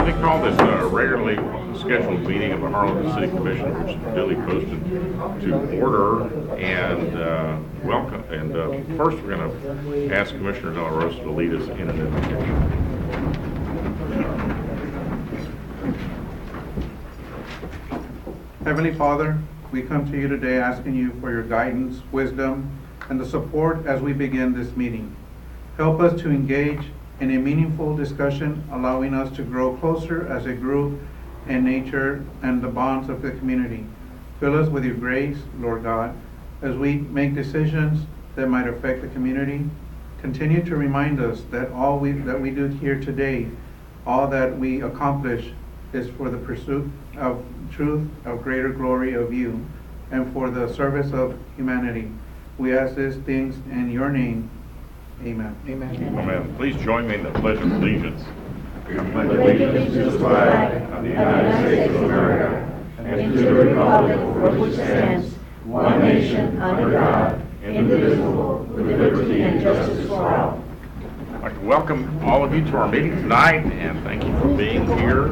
They call this a regularly scheduled meeting of the Harlingen City Commissioners, duly posted to order, and welcome. And first, we're going to ask Commissioner De La Rosa to lead us in an invocation. Heavenly Father, we come to you today asking you for your guidance, wisdom, and the support as we begin this meeting. Help us to engage in a meaningful discussion, allowing us to grow closer as a group in nature and the bonds of the community. Fill us with your grace, Lord God, as we make decisions that might affect the community. Continue to remind us that all that we do here today, all that we accomplish is for the pursuit of truth, of greater glory of you, and for the service of humanity. We ask these things in your name. Amen. Amen. Amen. Please join me in the Pledge of Allegiance. I pledge allegiance to the flag of the United States of America and to the republic for which it stands, one nation, under God, indivisible, with liberty and justice for all. I'd like to welcome all of you to our meeting tonight, and thank you for being here.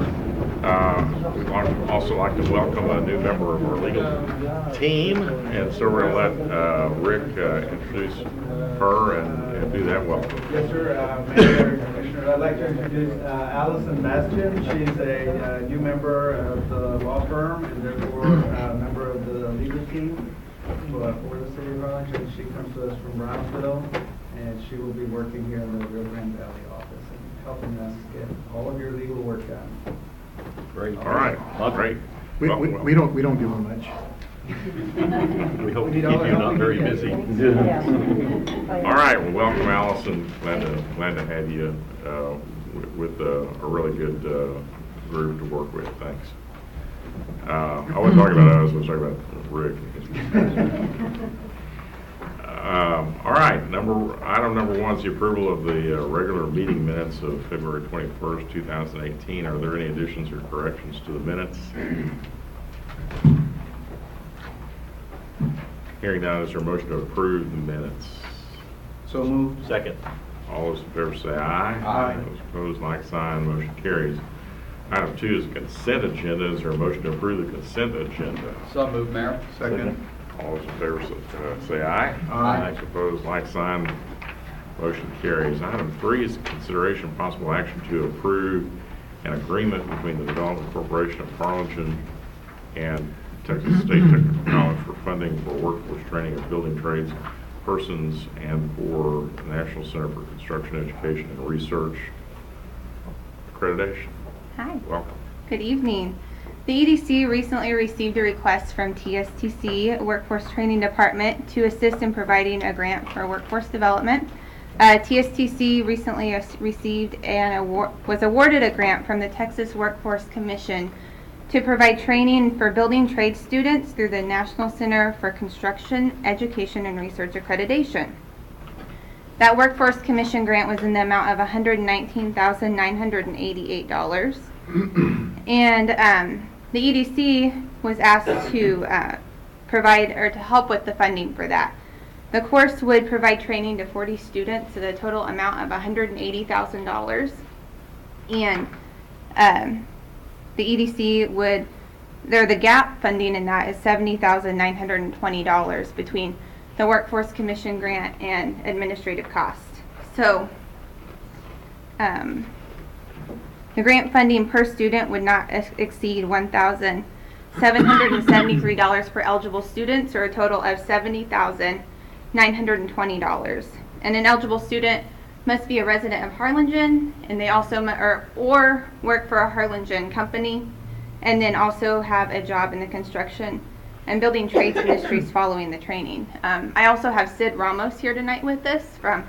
We'd also like to welcome a new member of our legal team, and so we're going to let Rick introduce her and do that welcome. Yes, sir. Mayor, Commissioner, I'd like to introduce Allison Bastian. She's a new member of the law firm and therefore a member of the legal team for the city of Harlingen. She comes to us from Brownsville, and she will be working here in the Rio Grande Valley office and helping us get all of your legal work done. Great. All right. Great. We don't do much. We hope to keep you not very busy. All right. Well, welcome, Allison. Glad to have you with a really good group to work with. Thanks. I wasn't talking about us. I was talking about Rick. All right. Item number one is the approval of the regular meeting minutes of February 21st, 2018. Are there any additions or corrections to the minutes? Hearing none, is there a motion to approve the minutes? So moved. Second. All those in favor say aye. Aye. Those opposed, like sign. Motion carries. Item 2 is consent agenda. Is there a motion to approve the consent agenda? So moved, Mayor. Second. All those in favor say aye. Aye. Those opposed, like sign. Motion carries. Item 3 is consideration of possible action to approve an agreement between the Development Corporation of Harlingen and Texas State Technical College for funding for workforce training of building trades persons and for the National Center for Construction Education and Research accreditation. Hi. Welcome. Good evening. The EDC recently received a request from TSTC Workforce Training Department to assist in providing a grant for workforce development. TSTC recently received was awarded a grant from the Texas Workforce Commission to provide training for building trade students through the National Center for Construction Education and Research accreditation. That Workforce Commission grant was in the amount of $119,988. And the EDC was asked to provide or to help with the funding for that. The course would provide training to 40 students to the total amount of $180,000. And the EDC the gap funding in that is $70,920 between the Workforce Commission grant and administrative costs. So the grant funding per student would not exceed $1,773 for eligible students, or a total of $70,920. And an eligible student must be a resident of Harlingen, and they also or work for a Harlingen company, and then also have a job in the construction and building trades industries following the training. I also have Sid Ramos here tonight with us from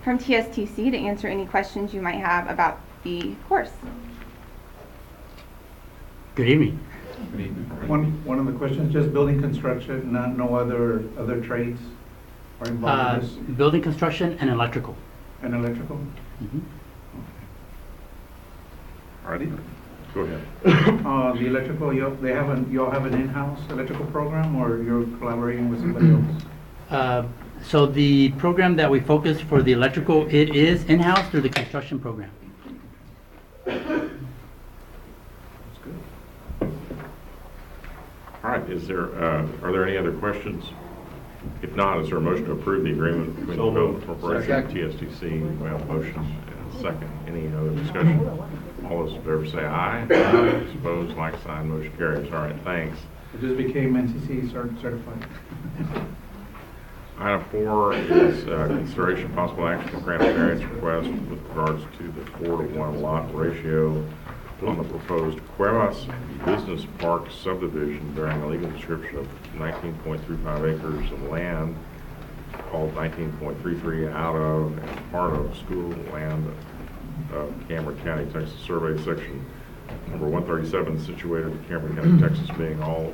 TSTC to answer any questions you might have about the course. Good evening. One of the questions, just building construction, no other trades are involved in this? Building construction and electrical. And electrical? Mm-hmm. All righty. Go ahead. The electrical, you all have an in-house electrical program, or you're collaborating with somebody else? So the program that we focus for the electrical, it is in-house through the construction program. right, are there any other questions? If not, is there a motion to approve the agreement between the Development Corporation and TSTC? We have a motion and a second. Any other discussion? All those in favor say aye. Aye. Opposed, like sign, motion carries. All right, thanks. It just became NCCER certified. Item 4 is consideration of possible action to grant a variance request with regards to the 4-to-1 lot ratio on the proposed Cuevas Business Park subdivision bearing a legal description of 19.35 acres of land called 19.33 out of and part of school land of Cameron County, Texas Survey Section number 137, situated in Cameron County, Texas, being all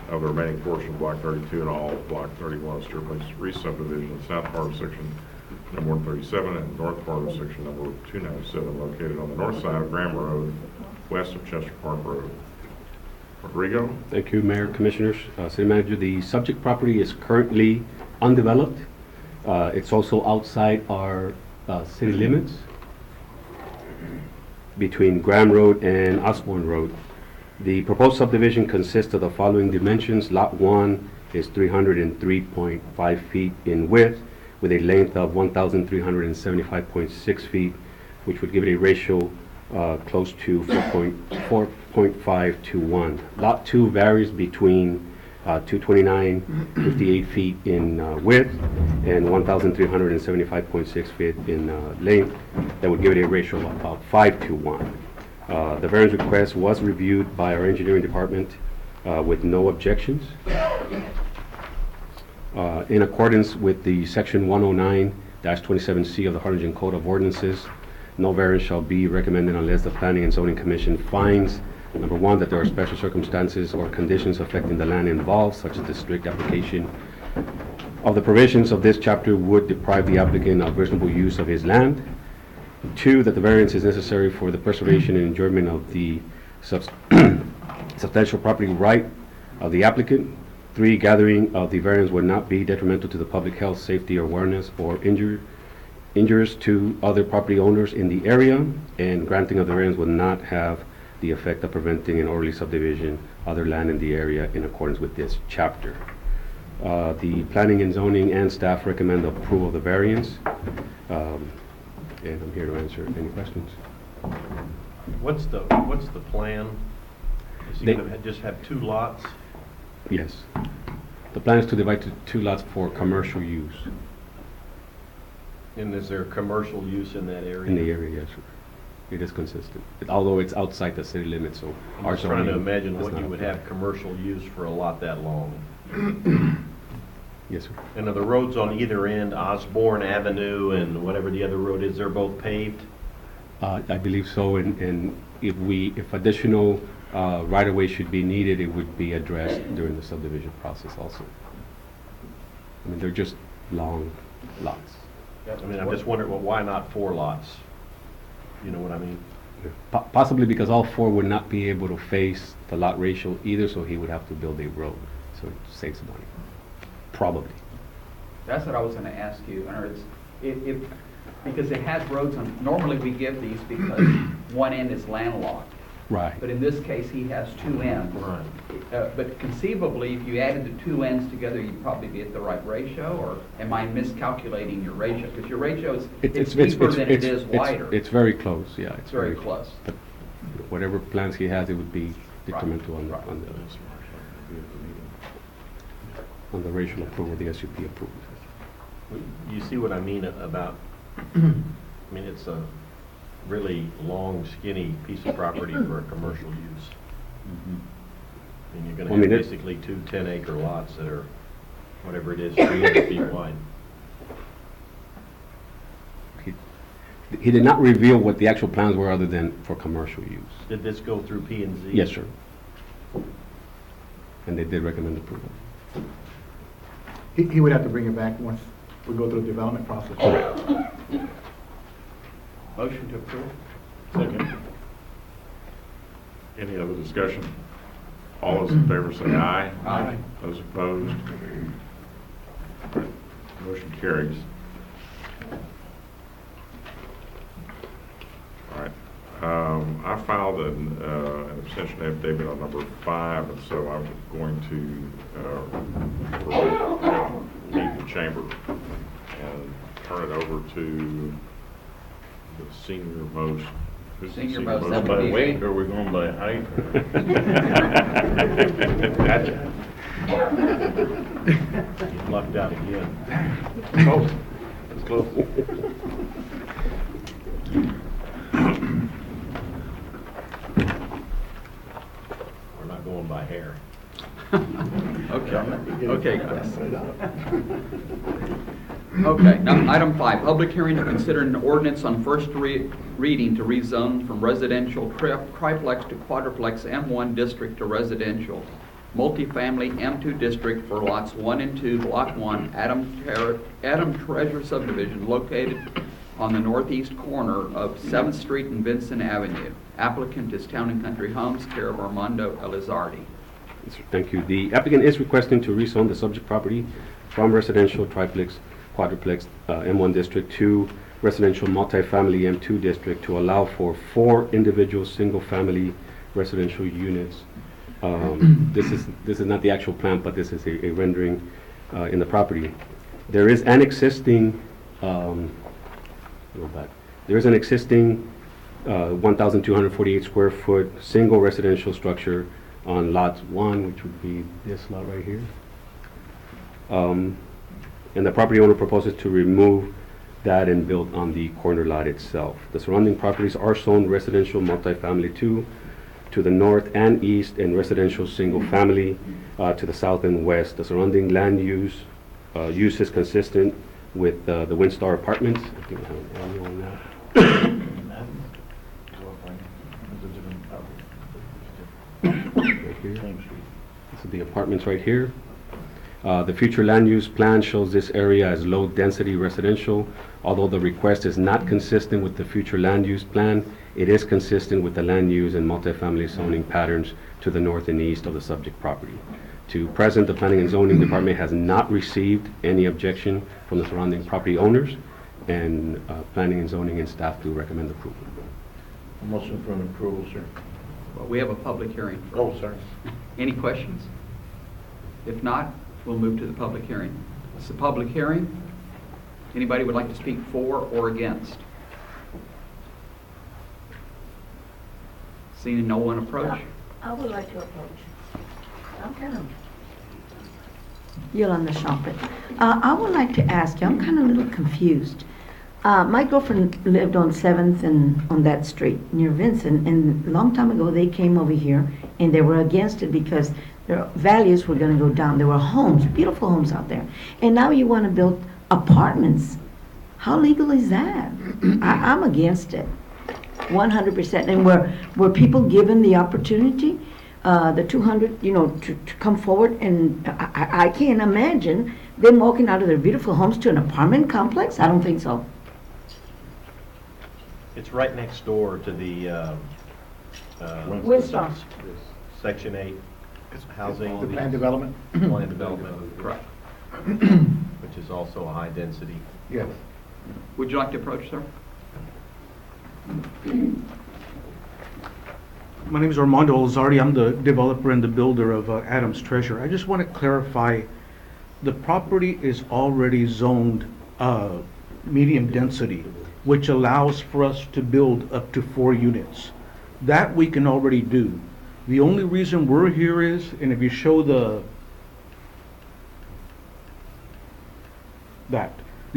of the remaining portion of Block 32 and all of Block 31 of Stewart Place re-subdivision, the south part of Section number 137 and north part of Section number 297, located on the north side of Graham Road, west of Chester Park Road. Rodrigo? Thank you, Mayor, Commissioners, City Manager. The subject property is currently undeveloped. It's also outside our city limits between Graham Road and Osborne Road. The proposed subdivision consists of the following dimensions. Lot 1 is 303.5 feet in width with a length of 1,375.6 feet, which would give it a ratio close to 4.5 to 1. Lot 2 varies between 229.58 feet in width and 1,375.6 feet in length. That would give it a ratio of about 5 to 1. The variance request was reviewed by our engineering department with no objections. In accordance with the section 109-27C of the Harlingen Code of Ordinances, no variance shall be recommended unless the Planning and Zoning Commission finds, number 1, that there are special circumstances or conditions affecting the land involved, such as the strict application of the provisions of this chapter would deprive the applicant of reasonable use of his land. 2, that the variance is necessary for the preservation and enjoyment of the substantial property right of the applicant. 3, gathering of the variance would not be detrimental to the public health, safety, or awareness, or injurious to other property owners in the area, and granting of the variance would not have the effect of preventing an orderly subdivision of other land in the area in accordance with this chapter. The Planning and Zoning and staff recommend approval of the variance, and I'm here to answer any questions. What's the plan? Is he going to just have 2 lots? Yes. The plan is to divide to 2 lots for commercial use. And is there commercial use in that area? In the area, yes, sir. It is consistent, although it's outside the city limits, so. I'm just trying to imagine what you would have commercial use for a lot that long. Yes, sir. And are the roads on either end, Osborne Avenue and whatever the other road is, they're both paved? I believe so, and if additional right-of-way should be needed, it would be addressed during the subdivision process also. I mean, they're just long lots. I mean, I'm just wondering, well, why not 4 lots? You know what I mean? Possibly because all 4 would not be able to face the lot ratio either, so he would have to build a road, so it saves money. Probably. That's what I was going to ask you. Because it has roads on, normally we give these because one end is landlocked. Right. But in this case, he has 2 ends. Right. But conceivably, if you added the 2 ends together, you'd probably be at the right ratio, or am I miscalculating your ratio? Because your ratio is, it's deeper than it is wider. It's very close, yeah. It's very close. But whatever plans he has, it would be detrimental on the racial approval, the SUP approval. You see what I mean about, I mean, it's a really long, skinny piece of property for a commercial use. And you're going to have basically 2 10-acre lots that are, whatever it is, 300 feet wide. He did not reveal what the actual plans were other than for commercial use. Did this go through P&Z? Yes, sir. And they did recommend approval. He would have to bring it back once we go through the development process. Correct. Motion to approve. Second. Any other discussion? All those in favor say aye. Aye. Those opposed? Motion carries. All right. I filed an abstention affidavit on number 5, and so I'm going to leave the chamber and turn it over to the senior most. Who's the Senior most, most? that By would be- weight, or are we going by height? Gotcha. You lucked out again. Close. It's close. We're not going by hair. Okay, guys. Okay, now, item 5, public hearing to consider an ordinance on first reading to rezone from residential triplex to quadruplex M1 district to residential multifamily M2 district for lots 1 and 2, Block 1, Adam Treasure Subdivision, located on the northeast corner of 7th Street and Vincent Avenue. Applicant is Town and Country Homes, care of Armando Elizardi. Yes, sir. Thank you. The applicant is requesting to rezone the subject property from residential triplex, quadruplex M1 district to residential multifamily M2 district to allow for 4 individual single-family residential units. This is not the actual plan, but this is a rendering in the property. There is an existing, go back. There is an existing 1,248 square foot single residential structure on lot 1, which would be this lot right here. And the property owner proposes to remove that and build on the corner lot itself. The surrounding properties are zoned residential multifamily to the north and east, and residential single family to the south and west. The surrounding land use is consistent with the Windstar Apartments. I think I have an arrow on that. Right here. This is the apartments right here. The future land use plan shows this area as low-density residential. Although the request is not consistent with the future land use plan, it is consistent with the land use and multifamily zoning patterns to the north and east of the subject property. To present, the Planning and Zoning Department has not received any objection from the surrounding property owners, and Planning and Zoning and staff do recommend approval. Motion for an approval, sir. Well, we have a public hearing. Oh, sorry. Any questions? If not, we'll move to the public hearing. It's a public hearing. Anybody would like to speak for or against? Seeing no one approach? I would like to approach. I'm kind of Yolanda Shopping. I would like to ask you, I'm kind of a little confused. My girlfriend lived on 7th and on that street near Vincent, and a long time ago they came over here and they were against it because their values were going to go down. There were homes, beautiful homes out there, and now you want to build apartments. How legal is that? I'm against it, 100%. And were people given the opportunity, the 200, to come forward? And I can't imagine them walking out of their beautiful homes to an apartment complex. I don't think so. It's right next door to the Windstar. Section 8 housing. The planned development? Planned development. Correct. Which is also a high density. Yes. Would you like to approach, sir? My name is Armando Elizardi. I'm the developer and the builder of Adam's Treasure. I just want to clarify, the property is already zoned medium density, which allows for us to build up to 4 units. That we can already do. The only reason we're here is, and if you show the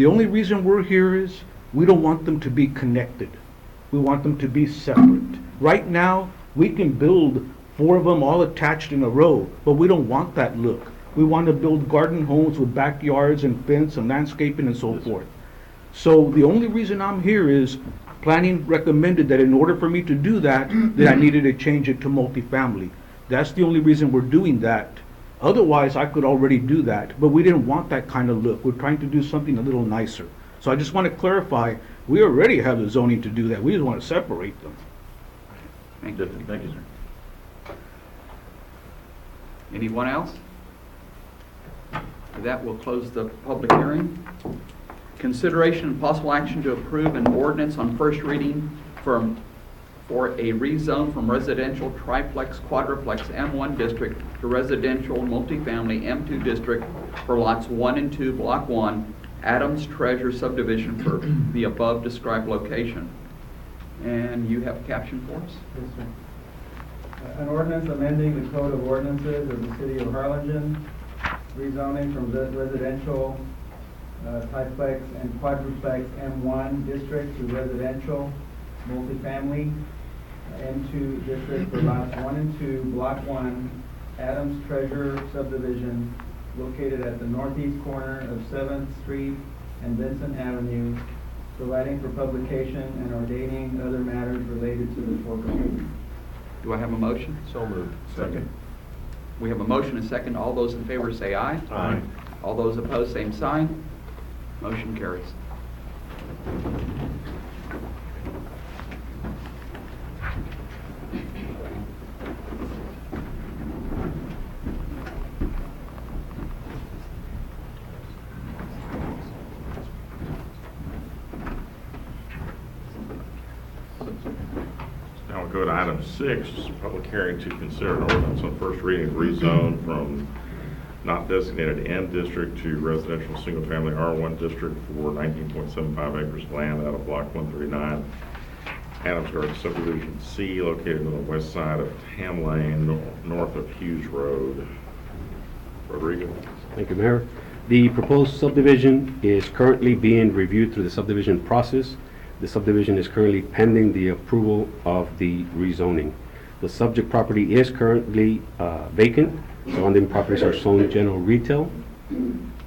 only reason we're here is we don't want them to be connected. We want them to be separate. Right now, we can build 4 of them all attached in a row, but we don't want that look. We want to build garden homes with backyards and fence and landscaping and so forth. So the only reason I'm here is planning recommended that in order for me to do that, that I needed to change it to multifamily. That's the only reason we're doing that. Otherwise, I could already do that, but we didn't want that kind of look. We're trying to do something a little nicer. So I just want to clarify, we already have the zoning to do that. We just want to separate them. Thank you. Thank you, sir. Anyone else? With that, we'll close the public hearing. Consideration and possible action to approve an ordinance on first reading from for a rezone from residential triplex quadruplex M1 district to residential multifamily M2 district for lots 1 and 2, Block 1, Adams Treasure Subdivision for the above described location. And you have a caption for us? Yes, sir. An ordinance amending the Code of Ordinances of the City of Harlingen, rezoning from residential triplex and quadruplex M1 district to residential multifamily M2 district for lots 1 and 2, Block 1, Adams Treasure Subdivision, located at the northeast corner of 7th Street and Vincent Avenue, providing for publication and ordaining other matters related to the foregoing. Do I have a motion? So moved. Second. We have a motion and second. All those in favor say aye. Aye. All those opposed, same sign. Motion carries. Now we'll go to item 6, public hearing to consider an ordinance on first reading, rezone from not designated M district to residential single-family R1 district for 19.75 acres of land out of Block 139, Adams Garden Subdivision C, located on the west side of Tam Lane, north of Hughes Road. Rodrigo? Thank you, Mayor. The proposed subdivision is currently being reviewed through the subdivision process. The subdivision is currently pending the approval of the rezoning. The subject property is currently vacant. Surrounding properties are zoned general retail.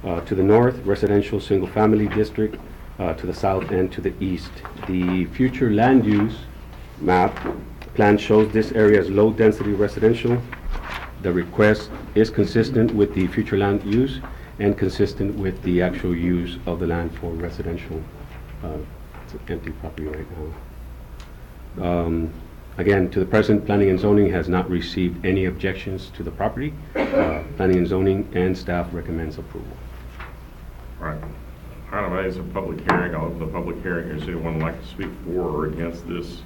To the north, residential single-family district. To the south and to the east. The future land use map plan shows this area as low-density residential. The request is consistent with the future land use and consistent with the actual use of the land for residential. It's an empty property right now. Again, to the present, Planning and Zoning has not received any objections to the property. Planning and Zoning and staff recommends approval. All right. Item A is a public hearing. I'll open the public hearing. Is anyone would like to speak for or against this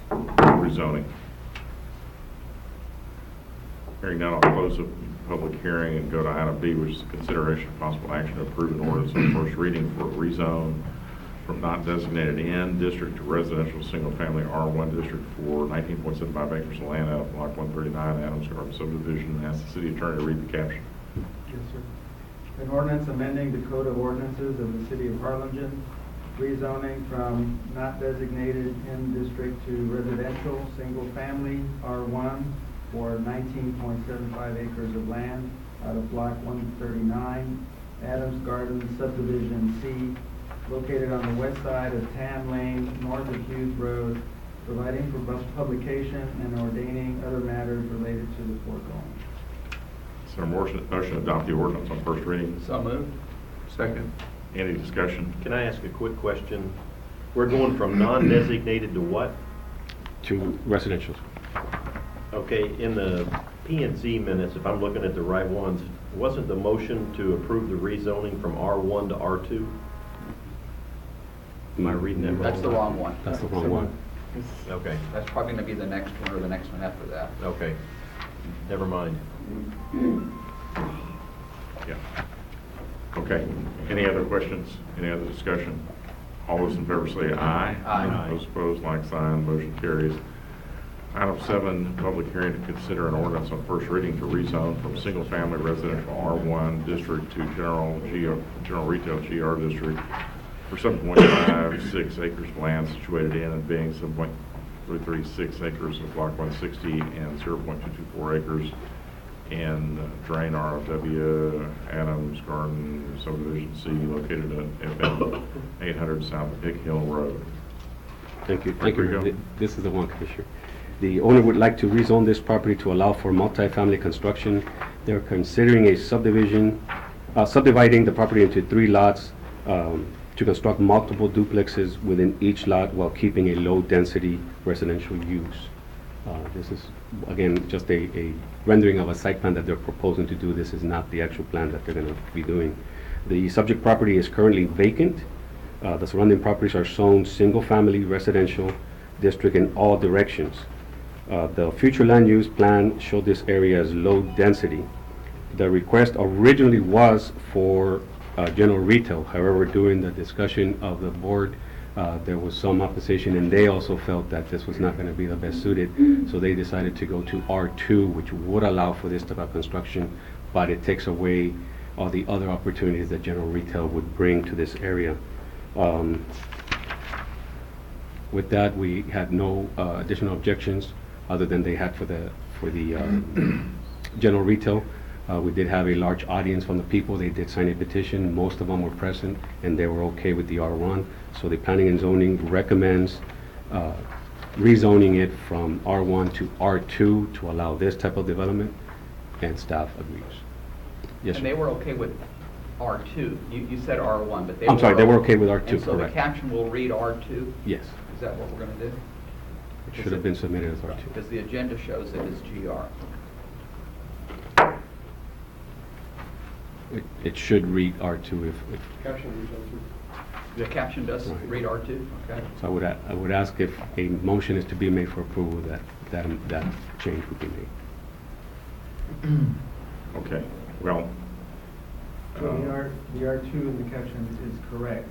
rezoning? Hearing none, I'll close the public hearing and go to item B, which is consideration of possible action to approve an ordinance on first reading for a rezone from not designated N district to residential single-family R1 district for 19.75 acres of land out of Block 139, Adams Garden Subdivision. Ask the city attorney to read the caption. Yes, sir. An ordinance amending the Code of Ordinances of the City of Harlingen, rezoning from not designated M district to residential, single-family, R1, for 19.75 acres of land out of Block 139, Adams Garden Subdivision C, located on the west side of Tam Lane, north of Hughes Road, providing for publication and ordaining other matters related to the foregoing. Is there a motion to adopt the ordinance on first reading? So moved. Second. Any discussion? Can I ask a quick question? We're going from non-designated to what? To residential. Okay, in the P&Z minutes, if I'm looking at the right ones, wasn't the motion to approve the rezoning from R1 to R2? Am I reading that wrong? That's the wrong one. That's the wrong one. Okay, That's probably going to be the next one or the next one after that. okay. Never mind. Yeah. Okay. Any other questions? Any other discussion? All those in favor say aye. Aye. Those opposed, like sign. Motion carries. Item 7, public hearing to consider an ordinance on first reading to rezone from single-family residential R1 district to general retail GR district for 7.56 acres of land situated in and being 7.336 acres of Block 160 and 0.224 acres in Drain RFW Adams Garden Subdivision C, located at FM 800 South Pick Hill Road. Thank you. Thank you. This is the one, Commissioner. The owner would like to rezone this property to allow for multifamily construction. They're considering a subdivision, subdividing the property into 3 lots to construct multiple duplexes within each lot while keeping a low-density residential use. This is, again, just a rendering of a site plan that they're proposing to do. This is not the actual plan that they're going to be doing. The subject property is currently vacant. The surrounding properties are zoned single-family residential district in all directions. The future land use plan showed this area as low density. The request originally was for general retail. However, during the discussion of the board, there was some opposition, and they also felt that this was not going to be the best suited, so they decided to go to R2, which would allow for this type of construction, but it takes away all the other opportunities that general retail would bring to this area. With that, we had no additional objections other than they had for the general retail. We did have a large audience from the people. They did sign a petition. Most of them were present, and they were okay with the R1. So the Planning and Zoning recommends rezoning it from R1 to R2 to allow this type of development, and staff agrees. Yes, And sir. they were okay with R2. You said R1, but they were... I'm sorry, they were okay with R2, And so the correct. caption will read R2? Yes, Is that what we're going to do? it should have been submitted as R2. Because the agenda shows it as GR. It should read R2 if, The caption does Right. read R2? Okay. so I would ask if a motion is to be made for approval, that change would be made. Okay, well, So the R2 in the caption is correct.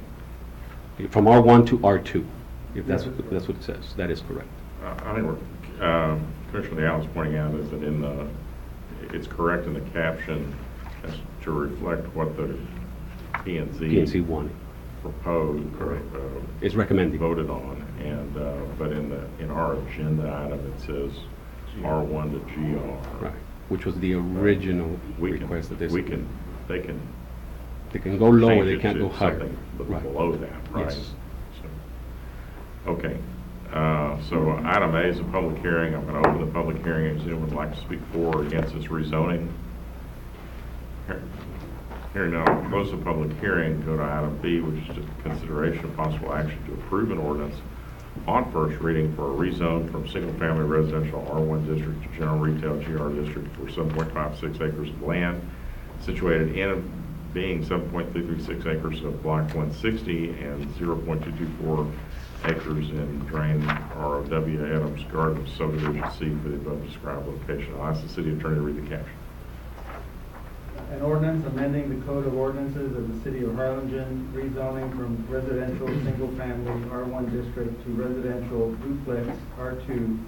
From R1 to R2, if that's Yes. what it says, that is correct. I think what Commissioner Leal is pointing out is that it's correct in the caption as to reflect what the PNC wanted, proposed, Correct. It's recommended. voted on, and, but in our agenda item, it says R1 to GR. Right, which was the original We can- request that they we submitted. They can They can go lower, change they it can't to go higher. something Right. below that, right? Yes. So, okay, so item A is a public hearing. I'm going to open the public hearing. If anyone would like to speak for or against this rezoning? Hearing none, I'll close the public hearing, go to item B, which is just consideration of possible action to approve an ordinance on first reading for a rezone from single-family residential R1 district to general retail GR district for 7.56 acres of land situated in being 7.336 acres of block 160 and 0.224 acres in drain ROW Adams Garden Subdivision C for the above described location. I'll ask the city attorney to read the caption. An ordinance amending the Code of Ordinances of the City of Harlingen, rezoning from residential single-family R1 district to residential duplex R2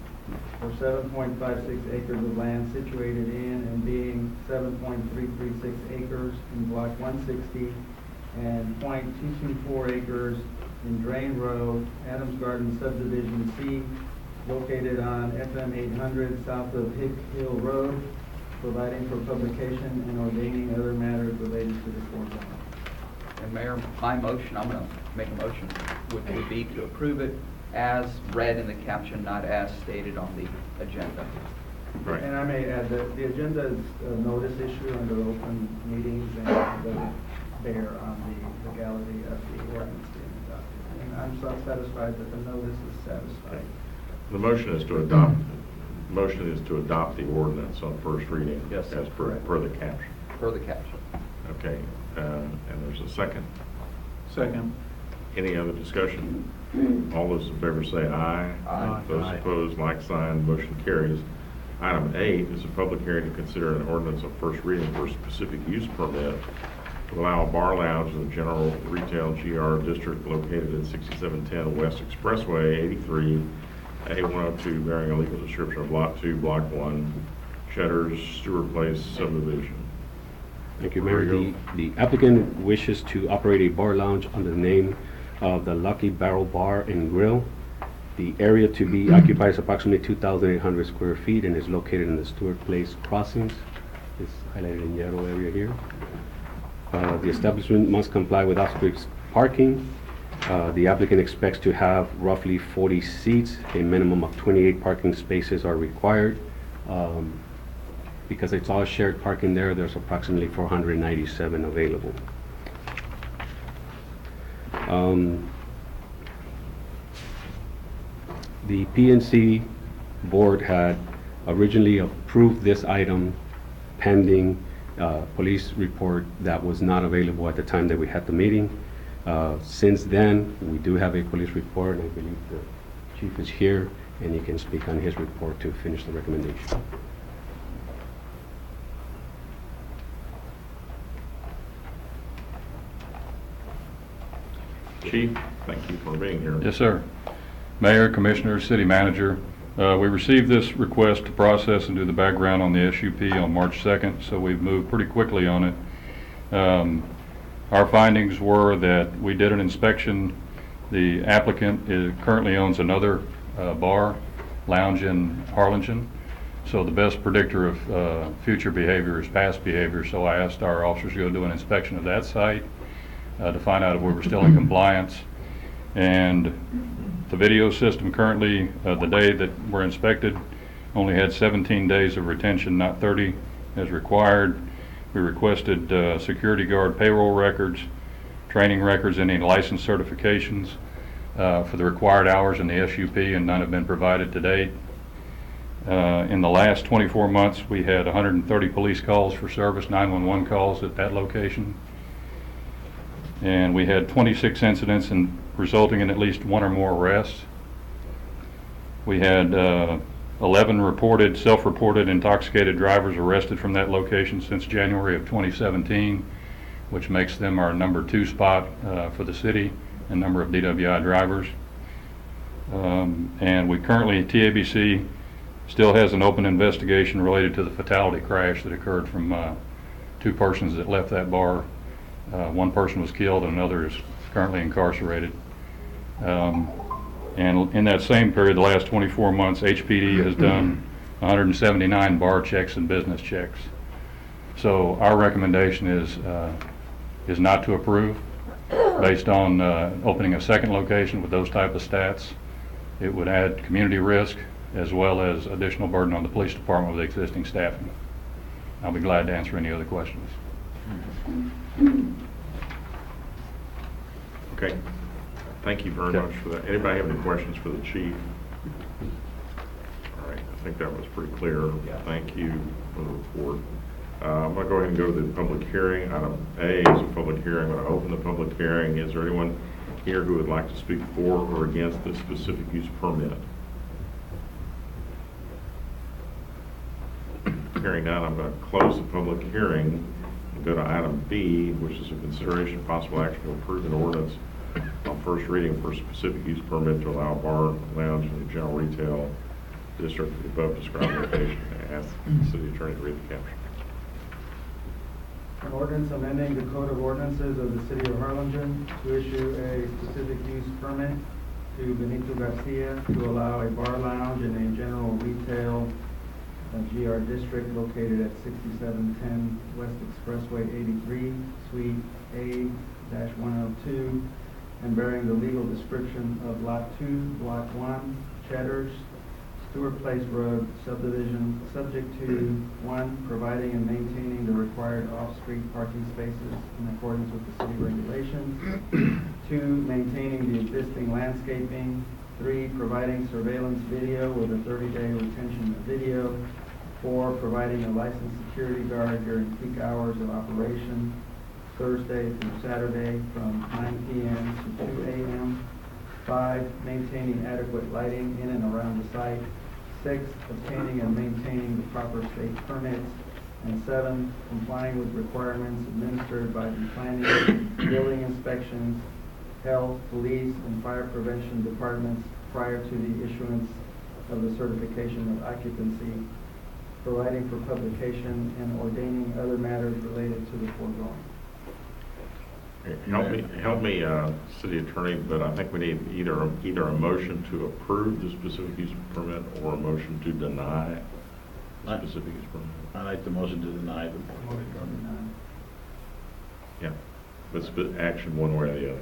for 7.56 acres of land situated in and being 7.336 acres in Block 160 and .224 acres in Drain Row, Adams Garden Subdivision C, located on FM 800 south of Hick Hill Road, providing for publication and ordaining other matters related to the foregoing. And Mayor, my motion, I'm going to make a motion, would be to approve it as read in the caption, not as stated on the agenda. Right. And I may add that the agenda is a notice issue under open meetings and it doesn't bear on the legality of the ordinance being adopted. And I'm so satisfied that the notice is satisfied. The motion is to adopt the ordinance on first reading. Yes, as per the caption. Per the caption. Okay, and there's a second. Second. Any other discussion? All those in favor say aye. Aye. Those opposed, like sign, motion carries. Item 8 is a public hearing to consider an ordinance on first reading for a specific use permit to allow a bar lounge in the general retail GR district located at 6710 West Expressway, 83, A102, bearing a legal description of Lot 2, Block 1, Shutters, Stewart Place subdivision. Thank you, Mayor. The applicant wishes to operate a bar lounge under the name of the Lucky Barrel Bar and Grill. The area to be occupied is approximately 2,800 square feet and is located in the Stewart Place crossings. It's highlighted in yellow area here. The establishment must comply with off-street parking. The applicant expects to have roughly 40 seats. A minimum of 28 parking spaces are required. Because it's all shared parking there, there's approximately 497 available. The PNC board had originally approved this item pending police report that was not available at the time that we had the meeting. Since then, we do have a police report, and I believe the chief is here, and he can speak on his report to finish the recommendation. Chief, thank you for being here. Yes, sir. Mayor, Commissioners, City Manager, we received this request to process and do the background on the SUP on March 2nd, so we've moved pretty quickly on it. Our findings were that we did an inspection. The applicant currently owns another bar, lounge in Harlingen, so the best predictor of future behavior is past behavior, so I asked our officers to go do an inspection of that site to find out if we were still in compliance. And the video system currently, the day that were inspected, only had 17 days of retention, not 30 as required. We requested security guard payroll records, training records, any license certifications for the required hours in the SUP, and none have been provided to date. In the last 24 months, we had 130 police calls for service, 911 calls at that location. And we had 26 incidents resulting in at least one or more arrests. We had 11 self-reported intoxicated drivers arrested from that location since January of 2017, which makes them our number 2 spot for the city in number of DWI drivers. And we currently, TABC still has an open investigation related to the fatality crash that occurred from 2 persons that left that bar. One person was killed and another is currently incarcerated. And in that same period, the last 24 months, HPD has done 179 bar checks and business checks. So our recommendation is not to approve based on opening a second location with those type of stats. It would add community risk as well as additional burden on the police department with existing staffing. I'll be glad to answer any other questions. Okay, thank you very much for that. Anybody have any questions for the chief? All right, I think that was pretty clear. Thank you for the report. I'm going to go ahead and go to the public hearing. Item A is a public hearing. I'm going to open the public hearing. Is there anyone here who would like to speak for or against this specific use permit? Hearing none, I'm going to close the public hearing and go to item B, which is a consideration of possible action to approve an ordinance on first reading for a specific use permit to allow a bar, lounge, in the general retail district at the above described location. I ask the city attorney to read the caption. An ordinance amending the Code of Ordinances of the City of Harlingen to issue a specific use permit to Benito Garcia to allow a bar lounge in a general retail GR district located at 6710 West Expressway 83, Suite A-102, and bearing the legal description of Lot 2, Block 1, Cheddar's, Stewart Place Road, Subdivision, subject to 1, providing and maintaining the required off-street parking spaces in accordance with the city regulations, 2, maintaining the existing landscaping, 3, providing surveillance video with a 30-day retention of video, 4, providing a licensed security guard during peak hours of operation, Thursday through Saturday from 9 p.m. to 2 a.m., 5, maintaining adequate lighting in and around the site, 6, obtaining and maintaining the proper state permits, and 7, complying with requirements administered by the planning, building inspections, health, police, and fire prevention departments prior to the issuance of the certification of occupancy, providing for publication and ordaining other matters related to the foregoing. Help me, city attorney, but I think we need either a motion to approve the specific use permit or a motion to deny the specific use permit. I like the motion to deny the Yeah, let's put action one way or the other.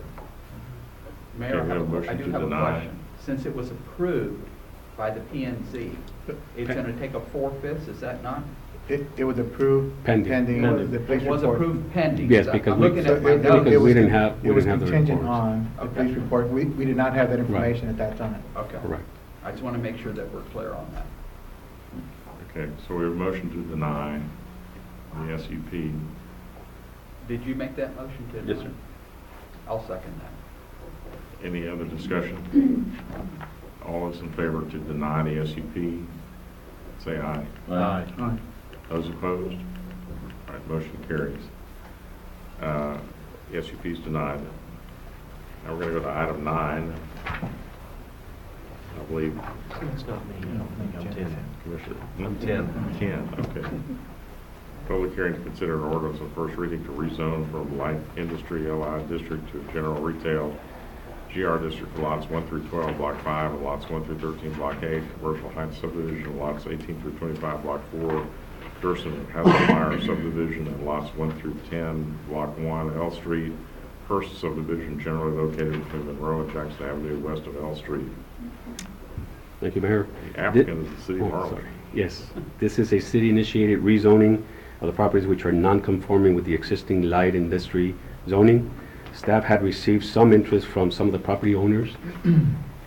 Mayor, Okay, we have a motion I do to have a deny. question. Since it was approved by the PNC, it's going to take a 4/5, is that not? It was approved Pending. the police It was report. approved pending. Yes, So because I'm we- looking So at my it- notes. Because we didn't it have was the contingent reports. on the Okay. police report. We did not have that information at that time. Okay. Correct. I just want to make sure that we're clear on that. Okay, so we have a motion to deny the SUP. Did you make that motion to? Yes, sir. I'll second that. Any other discussion? All those in favor to deny the SUP, say aye. Aye. Those opposed? All right, motion carries. The SUP is denied. Now we're going to go to item 9. I believe, It's not me, I don't think I'm 10. Commissioner. I'm 10. 10, okay. Public hearing to consider an ordinance on first reading to rezone from light industry LI district to general retail GR district for lots 1 through 12, block 5, and lots 1 through 13, block 8, commercial heights subdivision, lots 18 through 25, block 4, Gerson Hasselmeyer subdivision, and lots 1 through 10, block 1, L Street, First subdivision generally located between Monroe and Jackson Avenue, west of L Street. Thank you, Mayor. The applicant is the city of Oh, Harlingen. sorry. Yes, this is a city-initiated rezoning of the properties which are non-conforming with the existing light industry zoning. Staff had received some interest from some of the property owners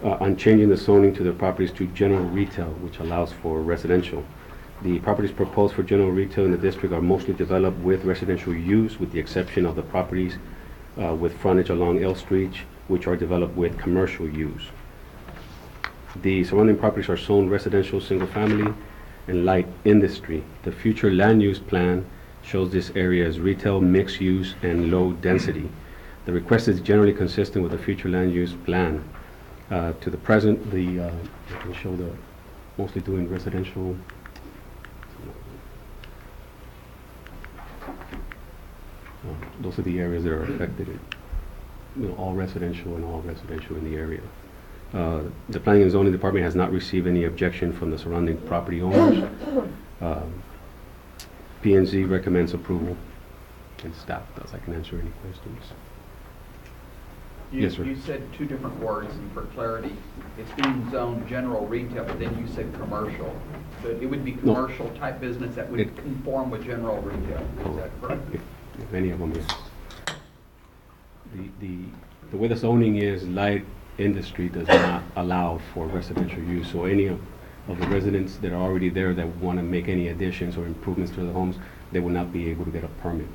on changing the zoning to their properties to general retail, which allows for residential. The properties proposed for general retail in the district are mostly developed with residential use, with the exception of the properties with frontage along L Street, which are developed with commercial use. The surrounding properties are zoned residential, single-family, and light industry. The future land use plan shows this area as retail, mixed use, and low density. The request is generally consistent with the future land use plan. To the present, I can show the mostly doing residential. Those are the areas that are affected. All residential and all residential in the area. The Planning and Zoning Department has not received any objection from the surrounding property owners. P&Z recommends approval, and staff does. I can answer any questions. Yes, sir. You said two different words, and for clarity, it's being zoned general retail, but then you said commercial. So it would be No. commercial type business that would conform with general retail. Is that correct? If any of them, yes. The way the zoning is, light industry does not allow for residential use. So any of the residents that are already there that want to make any additions or improvements to the homes, they will not be able to get a permit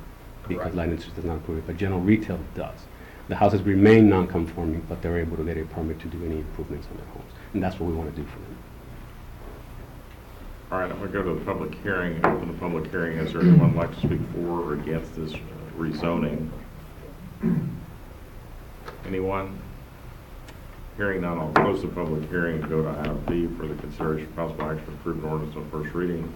because Correct. light industry does not approve it, but general retail does. The houses remain non-conforming, but they're able to get a permit to do any improvements on their homes. And that's what we want to do for them. All right, I'm going to go to the public hearing. Open the public hearing. Is there anyone like to speak for or against this rezoning? Anyone? Hearing none, I'll close the public hearing and go to item B for the consideration of possible action to approve an ordinance on first reading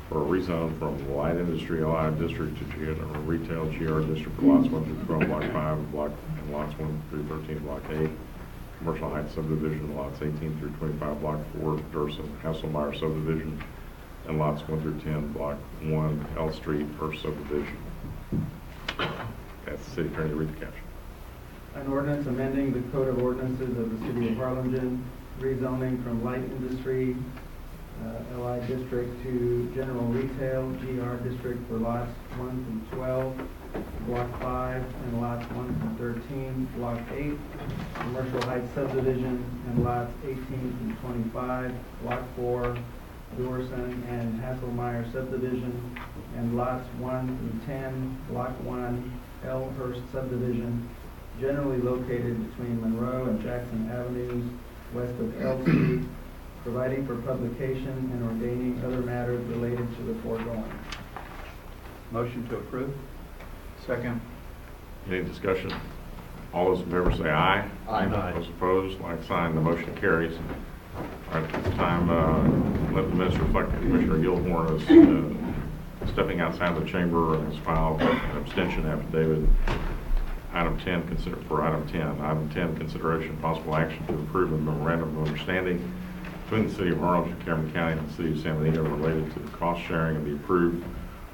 for a rezone from light industry LI district to general retail GR district for lots 1 through 12, block 5, and lots 1 through 13, block 8. Commercial heights subdivision, lots 18 through 25, block 4, Durson Hasselmeyer subdivision, and lots 1 through 10, block 1, L Street, first subdivision. That's the city attorney, read the caption. An ordinance amending the Code of Ordinances of the City of Harlingen, rezoning from light industry, LI district to general retail, GR district for lots 1 through 12, block 5, and lots 1 through 13, block 8, commercial heights subdivision, and lots 18 through 25, block 4, Dorson and Hasselmeyer subdivision, and lots 1 through 10, block 1, Elhurst subdivision, generally located between Monroe and Jackson Avenues, west of L Street, providing for publication and ordaining other matters related to the foregoing. Motion to approve? Second. Any discussion? All those in favor say aye. Aye. Those opposed, like sign, the motion carries. All right, at this time, let the minutes reflect that Commissioner Gilhorn is stepping outside the chamber and has filed an abstention affidavit. Item 10, Item 10, consideration of possible action to approve a memorandum of understanding between the City of Harlingen, Cameron County, and the City of San Benito related to the cost sharing of the approved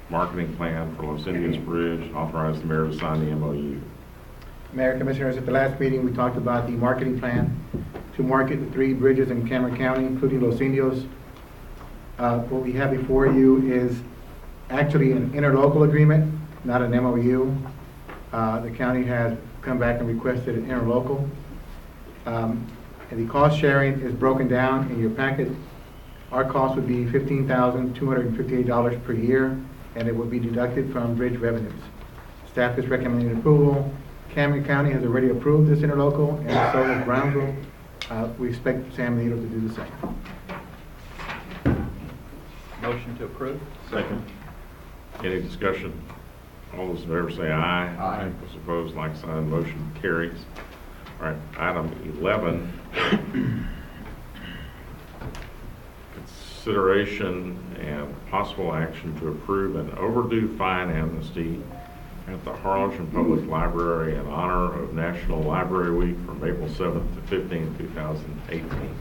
marketing plan for Los Indios Bridge, and authorize the mayor to sign the MOU. Mayor, Commissioners, at the last meeting, we talked about the marketing plan to market the 3 bridges in Cameron County, including Los Indios. What we have before you is actually an interlocal agreement, not an MOU. The county has come back and requested an interlocal. And the cost sharing is broken down in your packet. Our cost would be $15,258 per year, and it would be deducted from bridge revenues. Staff is recommending approval Cameron County has already approved this interlocal, and so has Brownsville. We expect San Benito to do the same. Motion to approve? Second. Any discussion? All those in favor say aye. Aye. Those opposed, like sign, motion carries. All right, item 11. Consideration and possible action to approve an overdue fine amnesty at the Harlingen Public Library in honor of National Library Week from April 7th to 15th, 2018.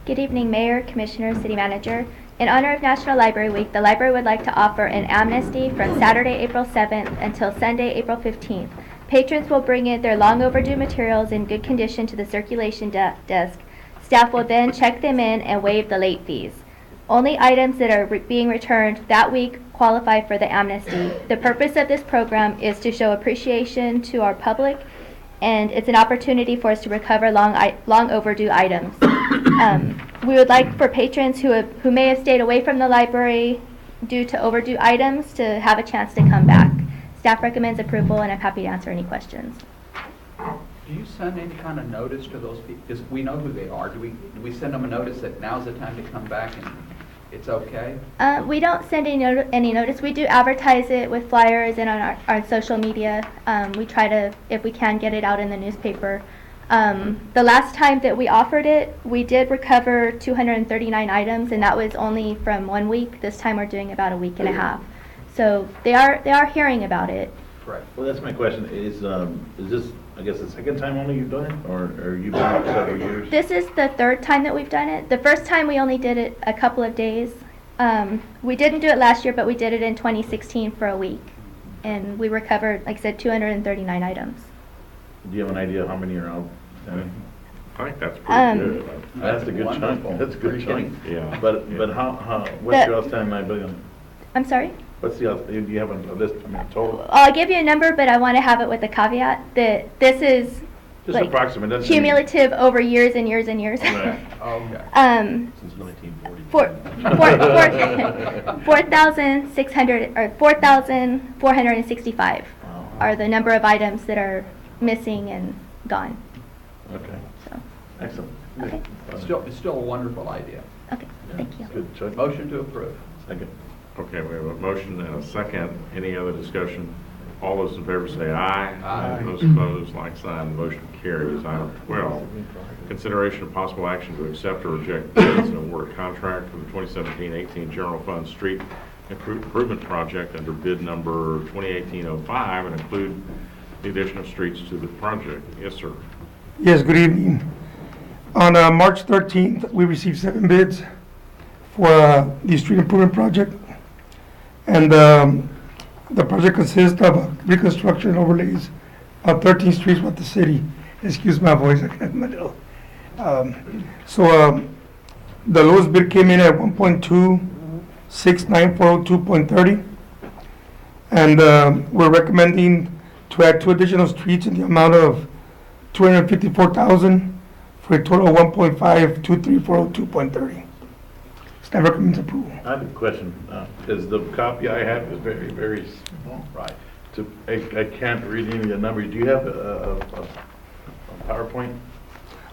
Good evening, Mayor, Commissioner, City Manager. In honor of National Library Week, the library would like to offer an amnesty from Saturday, April 7th until Sunday, April 15th. Patrons will bring in their long overdue materials in good condition to the circulation desk. Staff will then check them in and waive the late fees. Only items that are being returned that week qualify for the amnesty. The purpose of this program is to show appreciation to our public, and it's an opportunity for us to recover long overdue items. We would like for patrons who may have stayed away from the library due to overdue items to have a chance to come back. Staff recommends approval, and I'm happy to answer any questions. Do you send any kind of notice to those people? Because we know who they are. Do we send them a notice that now's the time to come back and it's okay? We don't send any notice. We do advertise it with flyers and on our social media. We try to, if we can, get it out in the newspaper. The last time that we offered it, we did recover 239 items, and that was only from 1 week. This time we're doing about a week and a half. So they are hearing about it. Correct. Well, that's my question. Is this, I guess, the second time only you've done it, or you've done it several years? This is the third time that we've done it. The first time we only did it a couple of days. We didn't do it last year, but we did it in 2016 for a week. And we recovered, like I said, 239 items. Do you have an idea how many are out? I think that's pretty good. That's a good chunk. That's a good chunk. Yeah. But how, what's your outstanding liability? I'm sorry? What's the, do you have a list, I mean, total? I'll give you a number, but I want to have it with a caveat that this is Just like approximate. Doesn't mean- cumulative over years and years and years. Right. Okay. Since 1940. 4,600 or 4,465 are the number of items that are missing and gone. Okay, So, excellent. okay, It's still a wonderful idea. okay, thank you. Good chunk. Motion to approve. Second. Okay, we have a motion and a second. Any other discussion? All those in favor say aye. Aye. Those opposed, like sign. Motion carries. Item 12, consideration of possible action to accept or reject bids and award a contract for the 2017-18 General Fund Street Improvement Project under bid number 2018-05 and include the addition of streets to the project. Yes, sir. Yes, good evening. On March 13th, we received 7 bids for the street improvement project. And the project consists of reconstruction overlays of 13 streets with the city. Excuse my voice, I can't my the lowest bid came in at 1.269,402.30. And we're recommending to add 2 additional streets in the amount of $254,000 for a total of 1.523,402.30. Staff recommends approval. I have a question, because the copy I have is very, very small. Right. I can't read any of the numbers. Do you have a PowerPoint?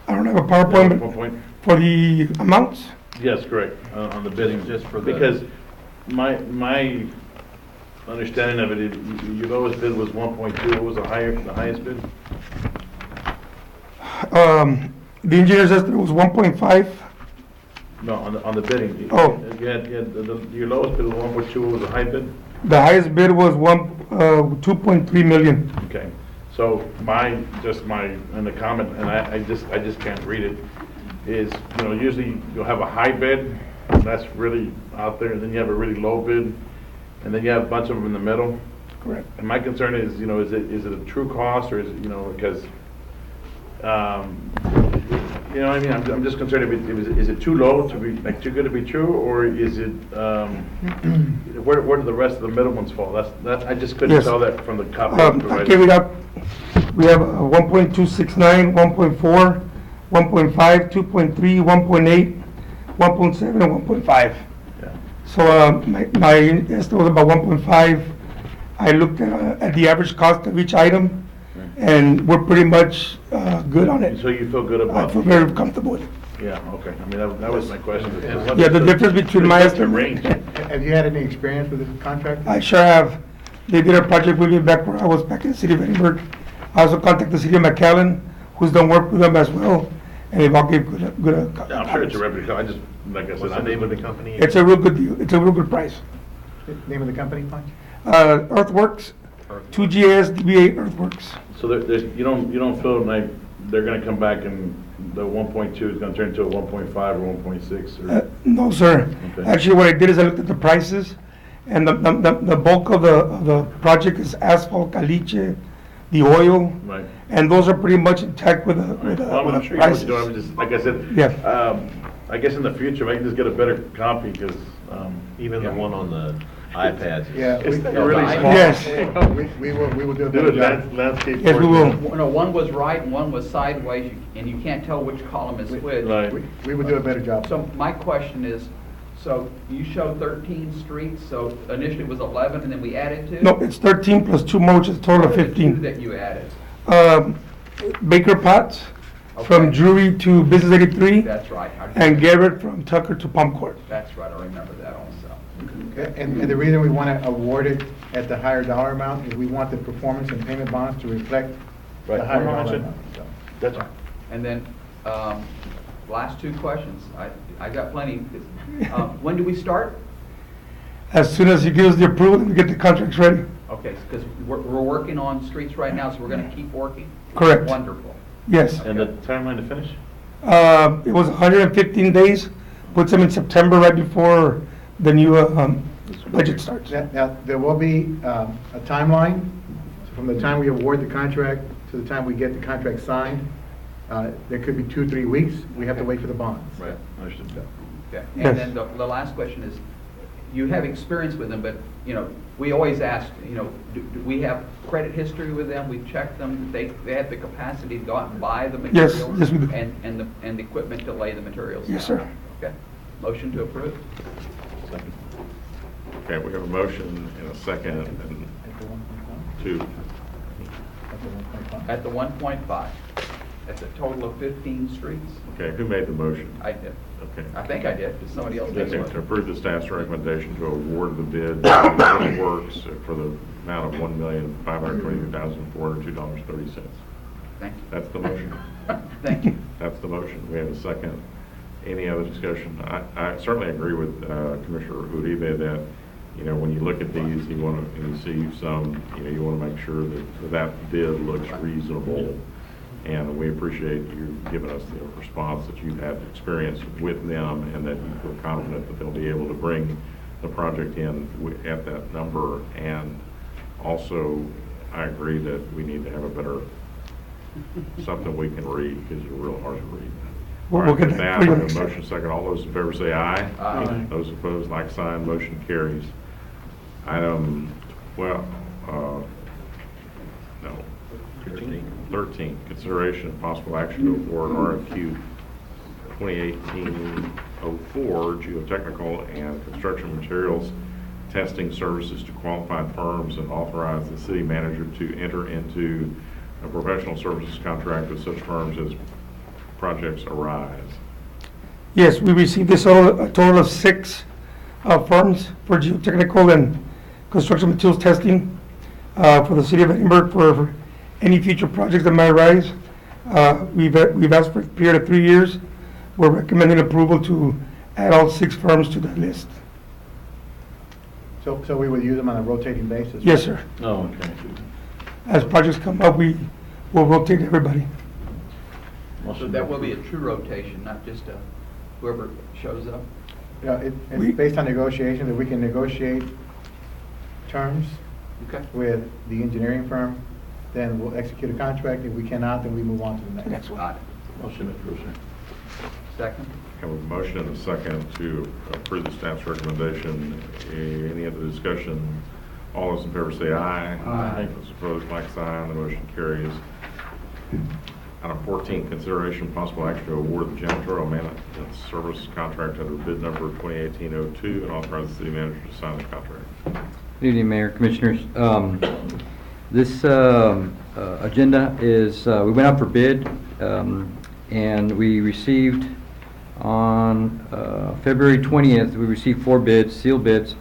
I don't have a PowerPoint, but PowerPoint? for the amounts, Yes, correct, on the bidding. Just for the- Because my understanding of it, your lowest bid was 1.2, what was the highest bid? the engineer's estimate was 1.5. No, on the bidding. Oh. You had, your lowest bid was 1.2, what was the high bid? The highest bid was 2.3 million. Okay, so in the comment, and I just can't read it, is, usually you'll have a high bid, and that's really out there, and then you have a really low bid, and then you have a bunch of them in the middle. Correct. And my concern is, is it a true cost, or is it, because, you know what I mean? I'm just concerned if is it too low to be, too good to be true, or is it, where do the rest of the middle ones fall? That I just couldn't Yes. tell that from the copy. I gave it up. We have 1.269, 1.4, 1.5, 2.3, 1.8, 1.7, and 1.5. Yeah. So my estimate was about 1.5. I looked at the average cost of each item, and we're pretty much good on it. So you feel good I about? feel very comfortable with it. Yeah, okay. I mean, that was my question. Yeah, the difference between my What's the estimate. range? Have you had any experience with this contract? I sure have. They did a project with me back where I was back in the city of Edinburgh. I also contacted the city of McAllen, who's done work with them as well, and they've all gave good. Yeah, I'm sure it's a reputable, I just, like I said. What's the name of the company? It's a real good deal. It's a real good price. Name of the company, Punch? Earthworks, 2GS DBA Earthworks. So there's, you don't feel like they're gonna come back and the 1.2 is gonna turn into a 1.5 or 1.6 or? No, sir. Okay. Actually, what I did is I looked at the prices, and the bulk of the project is asphalt, caliche, the oil, Right. and those are pretty much intact with the Well, I'm sure you know what prices. you're doing. I'm just, like I said. Yeah. I guess in the future, I can just get a better copy, because, Even the one on the iPads. Yeah. it's we- really I- small. Yes. We will do a Do better a job. landscape. Yes, we portrait. will. No, one was right and one was sideways, and you can't tell which column is which. Right. We will do a better job. So my question is, so you showed 13 streets, so initially it was 11 and then we added 2? No, it's 13 plus 2 more, which is a total of What are the 2 15. that you added? Baker Potts, from Okay. Drury to Business 83, That's right. and Garrett from Tucker to Palm Court. That's right, I remember that also. And the reason we want to award it at the higher dollar amount is we want the performance and payment bonds to reflect Right. the higher No, no, dollar that's it. amount. So, That's all. And then, last 2 questions. I got plenty. When do we start? As soon as you give us the approval, we get the contracts ready. Okay, because we're working on streets right now, so we're going to keep working? Correct. Wonderful. Yes. And the timeline to finish? It was 115 days, puts them in September right before the new budget starts. Now, there will be a timeline from the time we award the contract to the time we get the contract signed. There could be 2-3 weeks. We have to wait for the bonds. Right, understood. Okay. Yes. And then the last question is, you have experience with them, but, we always ask, do we have credit history with them? We've checked them, they have the capacity to go out and buy the Yes, materials? yes, we do. And the equipment to lay the materials Yes, down? sir. Okay. Motion to approve? Okay, we have a motion and a second and two. At the 1.5, at the total of 15 streets? Okay, who made the motion? I did. Okay. I think I did, because somebody else did. Okay, to approve the staff's recommendation to award the bid to Works for the amount of $1,522,402.30. Thank you. That's the motion. Thank you. That's the motion. We have a second. Any other discussion? I certainly agree with Commissioner Uribe that, when you look at these, you want to, and you see some, you want to make sure that bid looks reasonable. And we appreciate you giving us the response that you've had experience with them and that you feel confident that they'll be able to bring the project in at that number. And also, I agree that we need to have a better, something we can read, because you're real hard to read. We'll All right, get with that that, for you we have next a time. motion second. All those in favor say aye. Aye. Those opposed, like sign, motion carries. Item 12, no. 13, consideration of possible action to award RFQ 2018-04 geotechnical and construction materials testing services to qualified firms and authorize the city manager to enter into a professional services contract with such firms as projects arise. Yes, we received a total of 6 firms for geotechnical and construction materials testing for the city of Edinburgh for any future projects that might arise. We've asked for a period of 3 years. We're recommending approval to add all 6 firms to that list. So we will use them on a rotating basis? Yes, sir. Oh, okay. As projects come up, we will rotate everybody. So that will be a true rotation, not just whoever shows up? It's based on negotiations, if we can negotiate terms Okay. with the engineering firm, then we'll execute a contract. If we cannot, then we move on to the next. Got it. Motion approved, sir. Second? Have a motion and a second to approve the staff's recommendation. Any other discussion? All those in favor say aye. Aye. Those opposed, like sign. The motion carries. Item 14, consideration of possible action to award the janitorial maintenance service contract under bid number 2018-02 and authorize the city manager to sign the contract. Good evening, Mayor, Commissioners. This agenda is, we went out for bid, and we received on February 20th, we received 4 bids, sealed bids,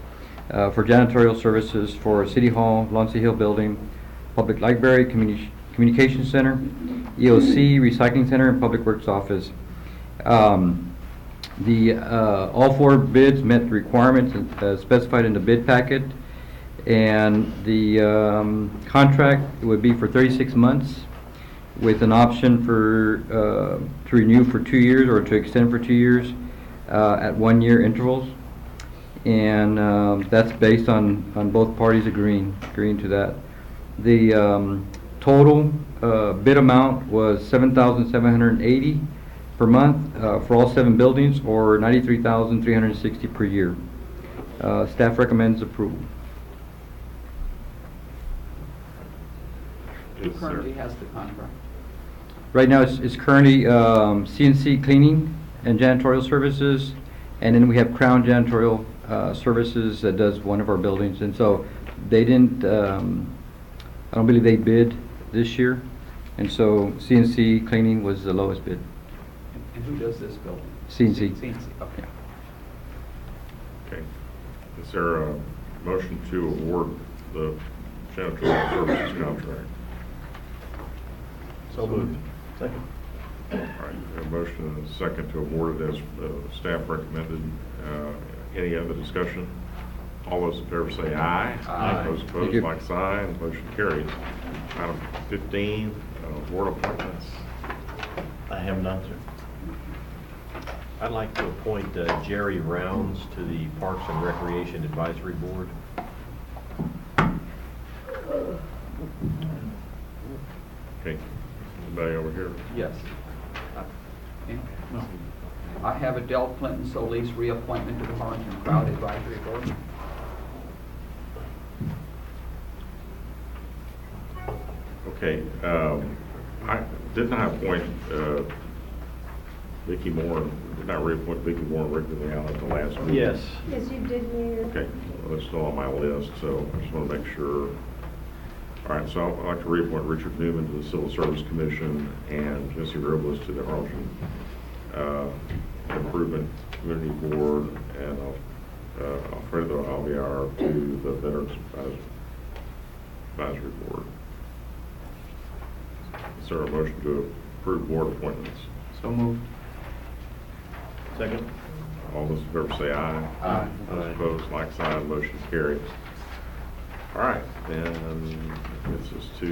for janitorial services for City Hall, Lonsey Hill Building, Public Library, Communication Center, EOC, Recycling Center, and Public Works Office. All 4 bids met the requirements specified in the bid packet, and the contract would be for 36 months with an option for to renew for 2 years or to extend for 2 years at 1-year intervals. And that's based on both parties agreeing to that. The total bid amount was $7,780 per month for all 7 buildings, or $93,360 per year. Staff recommends approval. Who currently has the contract? Right now, it's currently CNC cleaning and janitorial services, and then we have Crown Janitorial Services that does one of our buildings. And so they didn't, I don't believe they bid this year, and so CNC cleaning was the lowest bid. And who does this building? CNC. CNC, okay. Okay. Is there a motion to award the janitorial services contract? So moved. Second. All right, we have a motion and a second to award it as staff recommended. Any other discussion? All those in favor say aye. Aye. Those opposed, like sign. Motion carries. Item 15, board appointments. I have none, sir. I'd like to appoint Jerry Rounds to the Parks and Recreation Advisory Board. Okay. Anybody over here? Yes. Okay. I have Adele Clinton Solis reappointment to the Harlingen Crowd Advisory Board. Okay. I did not appoint Vicki Moore, did not reappoint Vicki Moore regularly out at the last meeting. Yes. Yes, you did, Mayor. Okay, well, it's still on my list, so I just want to make sure. All right, so I'd like to reappoint Richard Newman to the Civil Service Commission and Jesse Robles to the Harlingen Improvement Community Board, and Alfredo Alvear to the Veterans Advisory Board. Is there a motion to approve board appointments? So moved. Second. All those in favor say aye. Aye. Those opposed, like sign, motion carries. All right, then this is to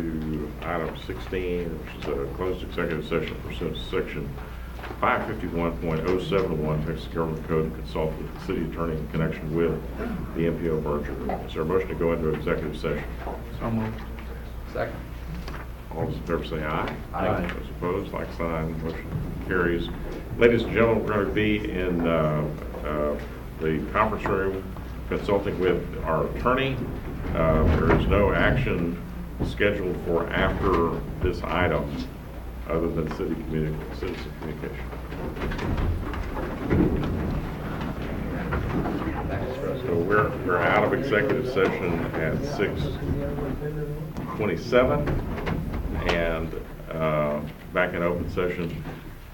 item 16, which is a closed executive session pursuant to section 551.071 Texas Government Code to consult with the city attorney in connection with the MPO merger. Is there a motion to go into executive session? So moved. Second. All those in favor say aye. Aye. Those opposed, like sign, motion carries. Ladies and gentlemen, we're going to be in the conference room consulting with our attorney. There is no action scheduled for after this item other than citizen communication. So we're out of executive session at 6:27 and back in open session.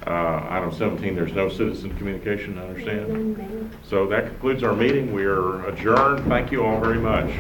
Item 17, there's no citizen communication, I understand. So that concludes our meeting. We are adjourned. Thank you all very much.